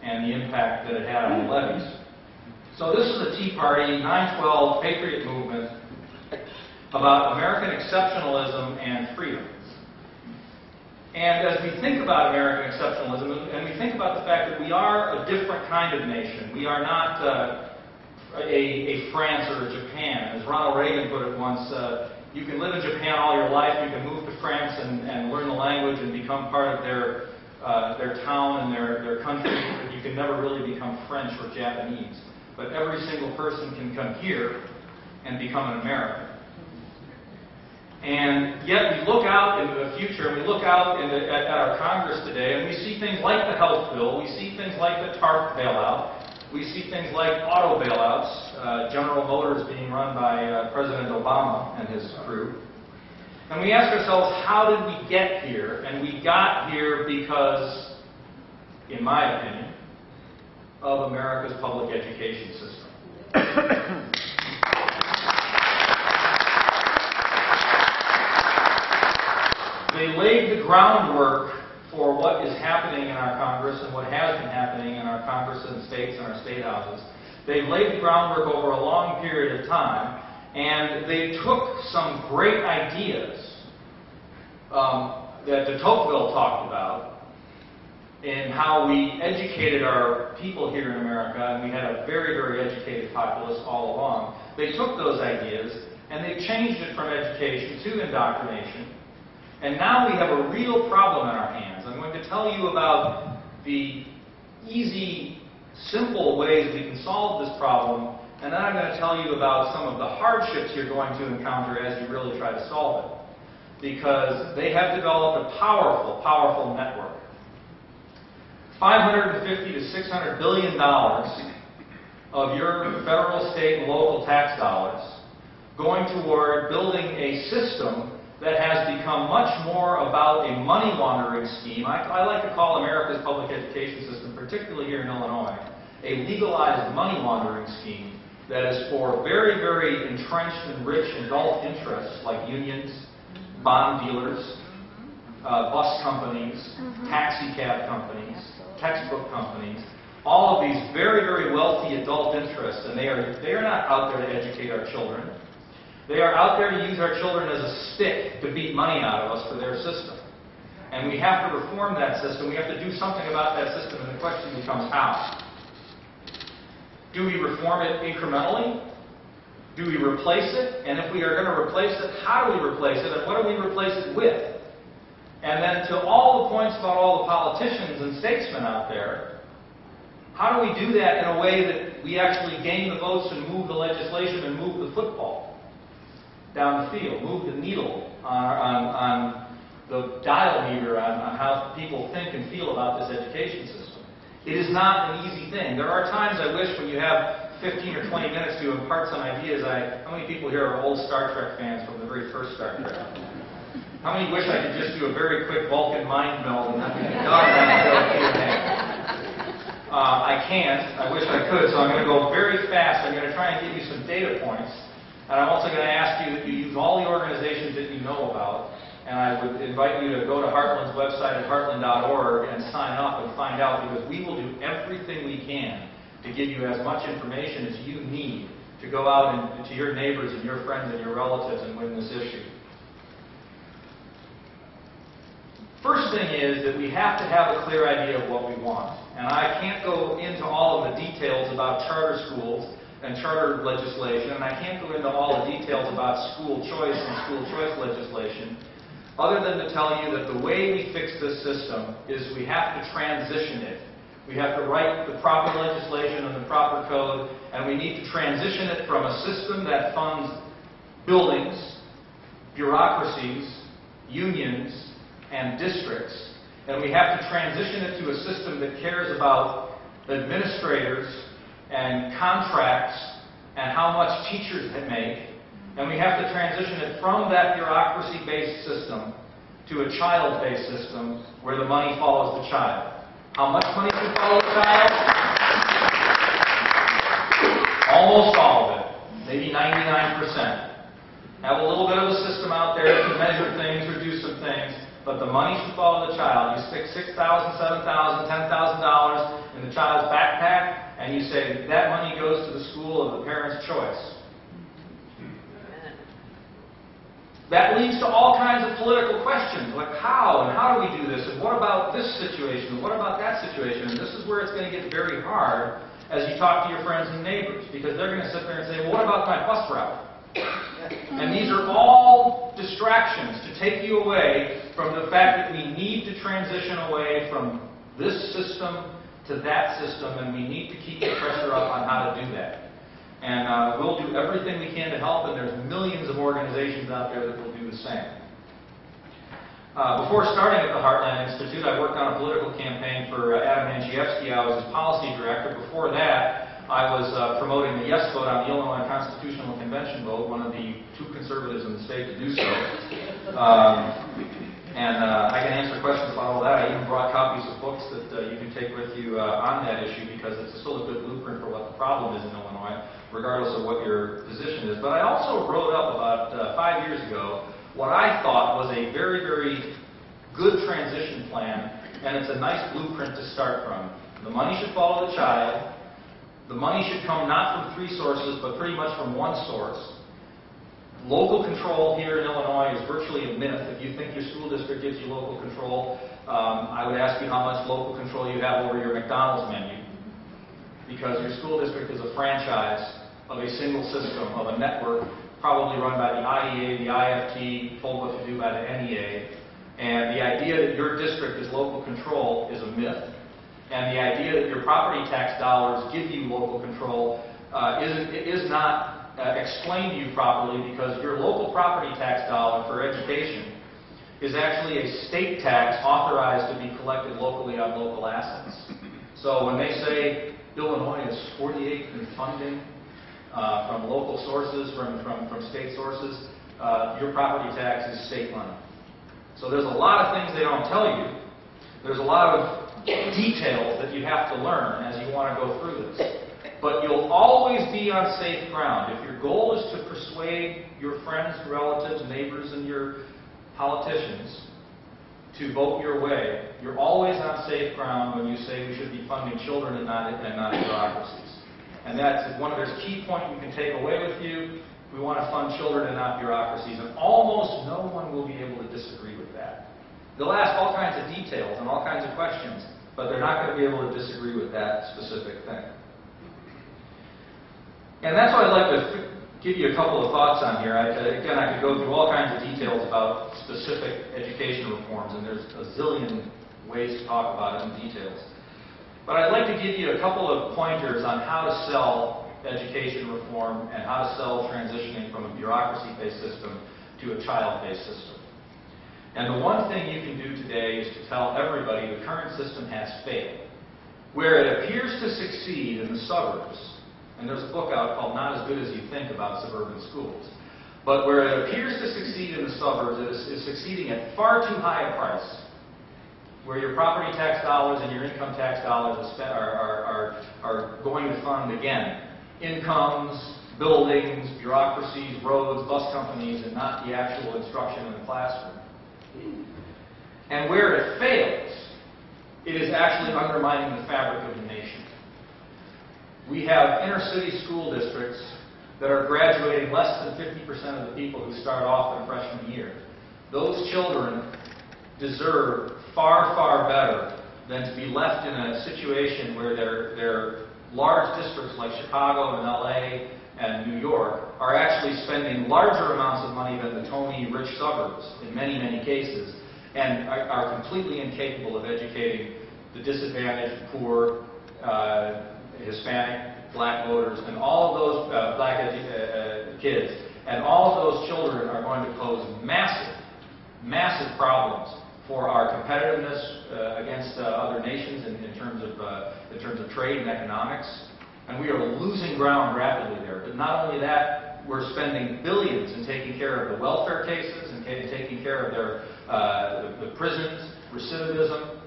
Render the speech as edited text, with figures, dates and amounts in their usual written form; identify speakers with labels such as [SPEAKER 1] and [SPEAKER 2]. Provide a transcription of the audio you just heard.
[SPEAKER 1] and the impact that it had on the levees. So this is a Tea Party, 9/12 Patriot movement about American exceptionalism and freedom. And as we think about American exceptionalism, and we think about the fact that we are a different kind of nation, we are not a France or a Japan. As Ronald Reagan put it once, you can live in Japan all your life, you can move to France and learn the language and become part of their town and their country, but you can never really become French or Japanese. But every single person can come here and become an American. And yet we look out into the future, and we look out at our Congress today, and we see things like the health bill, we see things like the TARP bailout, we see things like auto bailouts, General Motors being run by President Obama and his crew. And we ask ourselves, how did we get here? And we got here because, in my opinion, of America's public education system. They laid the groundwork for what is happening in our Congress and what has been happening in our Congress and states and our state houses. They've laid the groundwork over a long period of time, and they took some great ideas that de Tocqueville talked about in how we educated our people here in America, and we had a very, very educated populace all along. They took those ideas and they changed it from education to indoctrination. And now we have a real problem in our hands. I'm going to tell you about the easy, simple ways we can solve this problem, and then I'm going to tell you about some of the hardships you're going to encounter as you really try to solve it. Because they have developed a powerful, powerful network. $550 to $600 billion of your federal, state, and local tax dollars going toward building a system that has become much more about a money laundering scheme. I like to call America's public education system, particularly here in Illinois, a legalized money laundering scheme that is for very, very entrenched and rich adult interests like unions, bond dealers, bus companies, taxi cab companies, textbook companies, all of these very, very wealthy adult interests, and they are not out there to educate our children. They are out there to use our children as a stick to beat money out of us for their system. And we have to reform that system. We have to do something about that system, and the question becomes how. Do we reform it incrementally? Do we replace it? And if we are going to replace it, how do we replace it? And what do we replace it with? And then to all the points about all the politicians and statesmen out there, how do we do that in a way that we actually gain the votes and move the legislation and move the football down the field, move the needle on the dial meter on how people think and feel about this education system? It is not an easy thing. There are times I wish when you have 15 or 20 minutes to impart some ideas. How many people here are old Star Trek fans from the very first Star Trek? How many wish I could just do a very quick Vulcan mind meld and then we could dog that Q&A? I can't. I wish I could, so I'm going to go very fast. I'm going to try and give you some data points. And I'm also going to ask you that you use all the organizations that you know about. And I would invite you to go to Heartland's website at heartland.org and sign up and find out, because we will do everything we can to give you as much information as you need to go out and to your neighbors and your friends and your relatives and win this issue. First thing is that we have to have a clear idea of what we want. And I can't go into all of the details about charter schools and charter legislation, and I can't go into all the details about school choice and school choice legislation, other than to tell you that the way we fix this system is we have to transition it. We have to write the proper legislation and the proper code, and we need to transition it from a system that funds buildings, bureaucracies, unions, and districts, and we have to transition it to a system that cares about administrators and contracts and how much teachers make, and we have to transition it from that bureaucracy-based system to a child-based system where the money follows the child. How much money should follow the child? Almost all of it, maybe 99%. Have a little bit of a system out there to measure things or do some things, but the money should follow the child. You stick $6,000, $7,000, $10,000 in the child's backpack, and you say that money goes to the school of the parent's choice. That leads to all kinds of political questions, like how, and how do we do this, and what about this situation, and what about that situation, and this is where it's going to get very hard as you talk to your friends and neighbors, because they're going to sit there and say, well, what about my bus route? And these are all distractions to take you away from the fact that we need to transition away from this system to that system, and we need to keep the pressure up on how to do that. And we'll do everything we can to help, and there's millions of organizations out there that will do the same. Before starting at the Heartland Institute, I worked on a political campaign for Adam Andrzejewski. I was his policy director. Before that, I was promoting the yes vote on the Illinois Constitutional Convention vote, one of the 2 conservatives in the state to do so. I can answer questions about all that. I even brought copies of books that you can take with you on that issue, because it's still a good blueprint for what the problem is in Illinois, regardless of what your position is. But I also wrote up about 5 years ago what I thought was a very, very good transition plan, and it's a nice blueprint to start from. The money should follow the child. The money should come not from 3 sources, but pretty much from 1 source. Local control here in Illinois is virtually a myth. If you think your school district gives you local control, I would ask you how much local control you have over your McDonald's menu. Because your school district is a franchise of a single system, of a network, probably run by the IEA, the IFT, told what to do by the NEA. And the idea that your district is local control is a myth. And the idea that your property tax dollars give you local control is not explained to you properly, because your local property tax dollar for education is actually a state tax authorized to be collected locally on local assets. So when they say Illinois is 48th in funding from local sources, from state sources, your property tax is state money. So there's a lot of things they don't tell you. There's a lot of details that you have to learn as you want to go through this. But you'll always be on safe ground. If your goal is to persuade your friends, relatives, neighbors, and your politicians to vote your way, you're always on safe ground when you say we should be funding children and not bureaucracies. And that's one of there's key point you can take away with you. We want to fund children and not bureaucracies. And almost no one will be able to disagree with that. They'll ask all kinds of details and all kinds of questions, but they're not going to be able to disagree with that specific thing. And that's what I'd like to give you a couple of thoughts on here. Again, I could go through all kinds of details about specific education reforms, and there's a zillion ways to talk about it in details. But I'd like to give you a couple of pointers on how to sell education reform and how to sell transitioning from a bureaucracy-based system to a child-based system. And the one thing you can do today is to tell everybody the current system has failed. Where it appears to succeed in the suburbs, and there's a book out called Not As Good As You Think about suburban schools. But where it appears to succeed in the suburbs, it is succeeding at far too high a price. Where your property tax dollars and your income tax dollars are going to fund, again, incomes, buildings, bureaucracies, roads, bus companies, and not the actual instruction in the classroom. And where it fails, it is actually undermining the fabric of the nation. We have inner-city school districts that are graduating less than 50% of the people who start off their freshman year. Those children deserve far, far better than to be left in a situation where their large districts like Chicago and LA and New York are actually spending larger amounts of money than the Tony rich suburbs in many, many cases, and are completely incapable of educating the disadvantaged, poor, Hispanic, black voters, and all of those black kids, and all of those children are going to pose massive, massive problems for our competitiveness against other nations in terms of trade and economics. And we are losing ground rapidly there. But not only that, we're spending billions in taking care of the welfare cases and taking care of their the prisons, recidivism,